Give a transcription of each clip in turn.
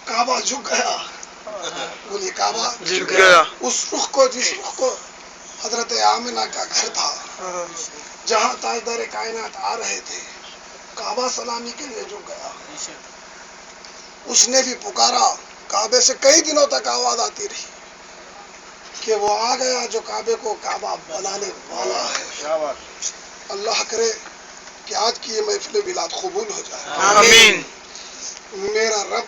کعبہ جھک گیا. بولی کعبہ جھک گیا. اس رخ کو جس رخ کو حضرت آمنہ کا گھر تھا جہاں تاجدار کائنات آ رہے تھے, کعبہ سلامی کے لیے جھک گیا. اس نے بھی پکارا. کعبے سے کئی دنوں تک آواز آتی رہی کہ وہ آ گیا جو کعبے کو کعبہ بنانے والا ہے. اللہ کرے کہ آج کی یہ محفل میلاد قبول ہو جائے. آمین. میرا رب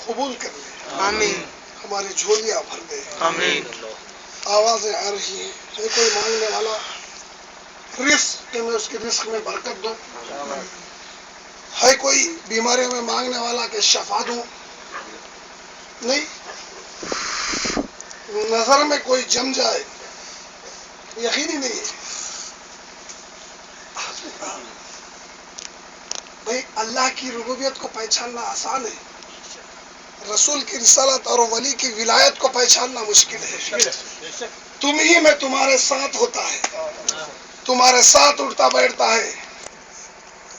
قبول کر لے. آمین. ہماری جھولیاں بھر دے. آمین. آوازیں آ رہی ہیں. ہے کوئی مانگنے والا رزق کہ میں اس کے رزق میں برکت دوں؟ ہے کوئی بیماریوں میں مانگنے والا کہ شفا دوں؟ نہیں. نظر میں کوئی جم جائے یقینی نہیں ہے. بھائی اللہ کی ربوبیت کو پہچاننا آسان ہے, رسول کی رسالت اور ولی کی ولایت کو پہچاننا مشکل ہے. تم ہی میں تمہارے ساتھ ہوتا ہے, تمہارے ساتھ اٹھتا بیٹھتا ہے.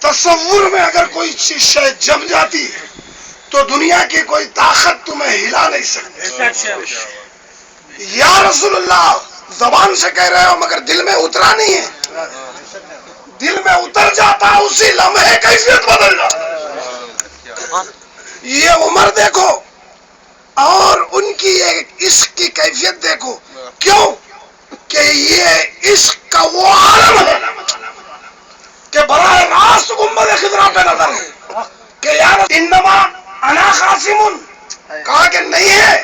تصور میں اگر کوئی چیز شاید جم جاتی ہے تو دنیا کی کوئی طاقت تمہیں ہلا نہیں سکتی. یا رسول اللہ زبان سے کہہ رہے ہو مگر دل میں اترا نہیں ہے. دل میں اتر جاتا اسی لمحے کیفیت بدل جاتا. یہ عمر دیکھو اور ان کی ایک عشق کی کیفیت دیکھو. کیوں کہ یہ عشق کا وہ عالم ہے کہ براہ راست گنبد خضرا پہ نظر ہے کہ یار انما انا قاسم. کہا کہ نہیں ہے,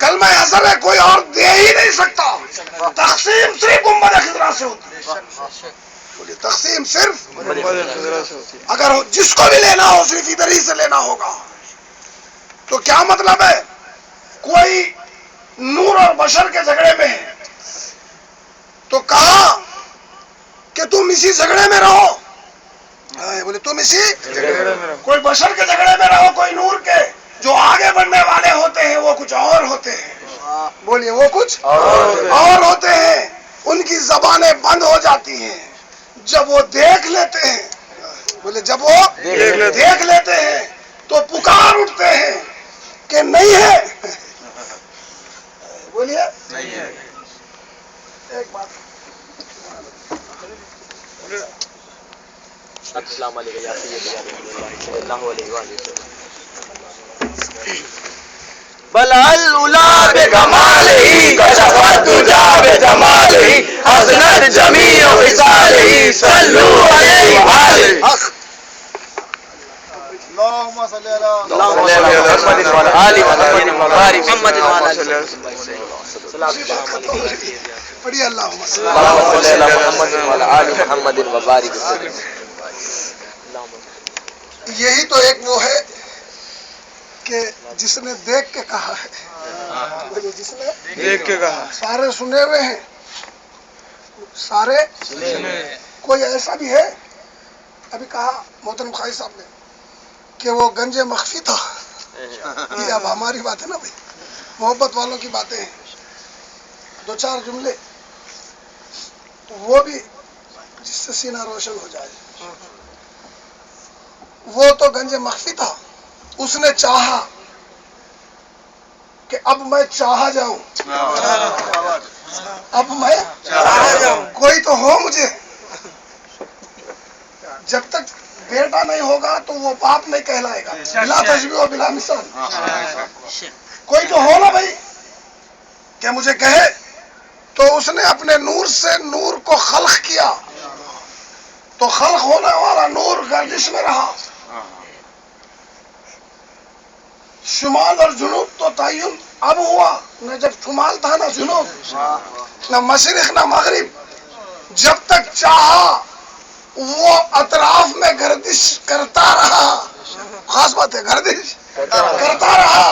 کلمہ ازل ہے, کوئی اور دے ہی نہیں سکتا. تقسیم صرف گنبد خضرا سے ہوتی ہے. بولی تقسیم صرف اگر جس کو بھی لینا ہو صرف ادھر ہی سے لینا ہوگا. تو کیا مطلب ہے؟ کوئی نور اور بشر کے جھگڑے میں ہے تو کہا کہ تم اسی جھگڑے میں رہو. بولے تم اسی کوئی بشر کے جھگڑے میں رہو, کوئی نور کے. جو آگے بڑھنے والے ہوتے ہیں وہ کچھ اور ہوتے ہیں. بولیے وہ کچھ اور ہوتے ہیں. ان کی زبانیں بند ہو جاتی ہیں جب وہ دیکھ لیتے ہیں. بولے جب وہ دیکھ لیتے ہیں تو پکار اٹھتے ہیں کہ نہیں ہے. بولیے ایک بات. السلام علیکم یا صلی اللہ علیہ وسلم. بل الأولى بكماله كشفت الدجى بجماله حسنت جميع خصاله صلوا عليه وآله. اللهم صل على محمد وعلى آل محمد وبارك محمد وعلى آل پڑھیے اللہم صل محمد وعلى آل محمد وبارك. یہی تو ایک وہ ہے کہ جس نے دیکھ کے کہا ہے. جس نے دیکھ کے کہا. سارے سنے ہوئے ہیں, سارے کوئی ایسا بھی ہے. ابھی کہا محترم خواجہ صاحب نے کہ وہ گنج مخفی تھا. یہ اب ہماری بات ہے نا بھائی, محبت والوں کی باتیں ہیں. دو چار جملے وہ بھی جس سے سینہ روشن ہو جائے. وہ تو گنج مخفی تھا, اس نے چاہا کہ اب میں چاہا جاؤں, اب میں چاہا جاؤں, کوئی تو ہو مجھے. جب تک بیٹا نہیں ہوگا تو وہ باپ نہیں کہلائے گا. بلا تشبیہ و بلا مثال. کوئی تو ہو نا بھائی کہ مجھے کہے. تو اس نے اپنے نور سے نور کو خلق کیا تو خلق ہونے والا نور گردش میں رہا. شمال اور جنوب تو تعین اب ہوا, نہ جب شمال تھا نہ جنوب, نہ مشرق نہ مغرب. جب تک چاہا وہ اطراف میں گردش کرتا رہا. خاص بات ہے, گردش کرتا رہا.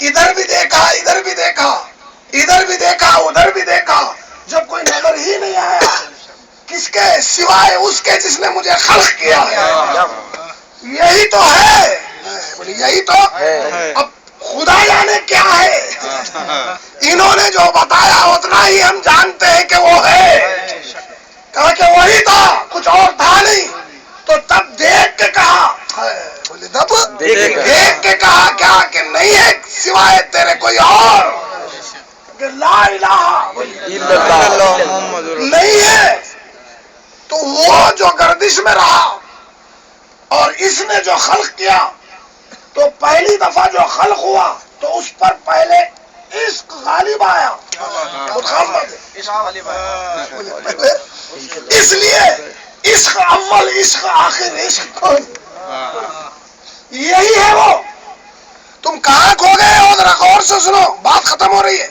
ادھر بھی دیکھا ادھر بھی دیکھا, ادھر بھی دیکھا ادھر بھی دیکھا. جب کوئی نظر ہی نہیں آیا کس کے سوائے اس کے جس نے مجھے خلق کیا ہے. یہی تو ہے, یہی تو اب خدا جانے کیا ہے. انہوں نے جو بتایا اتنا ہی ہم جانتے ہیں کہ وہ ہے. کہا کہ وہی تھا, کچھ اور تھا نہیں. تو تب دیکھ کے کہا بولے دب دیکھ کر۔ دیکھ کے کہا کیا کہ نہیں ہے سوائے تیرے کوئی اور کہ لا الہ نہیں ہے. تو وہ جو گردش میں رہا اور اس نے جو خلق کیا تو پہلی دفعہ جو خلق ہوا تو اس پر پہلے عشق غالب آیا. بہت خاص بات ہے. اس لیے عشق اول عشق آخر عشق کون یہی ہے وہ. تم کہاں کھو گئے ہو؟ ذرا غور سے سنو، بات ختم ہو رہی ہے.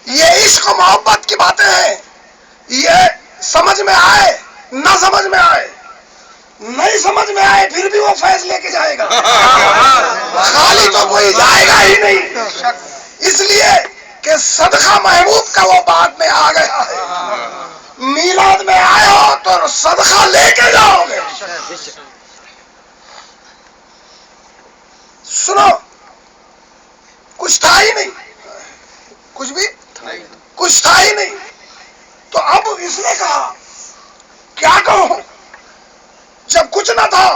یہ عشق و محبت کی باتیں ہیں. یہ سمجھ میں آئے نہ سمجھ میں آئے، نہیں سمجھ میں آئے پھر بھی وہ فیض لے کے جائے گا. خالی تو کوئی جائے گا ہی نہیں، اس لیے کہ صدقہ محبوب کا وہ بعد میں آ گیا ہے. میلاد میں آئے ہو تو صدقہ لے کے جاؤ گے. سنو، کچھ تھا ہی نہیں، کچھ تھا ہی نہیں. تو اب اس نے کہا کیا کہوں، جب کچھ نہ تھا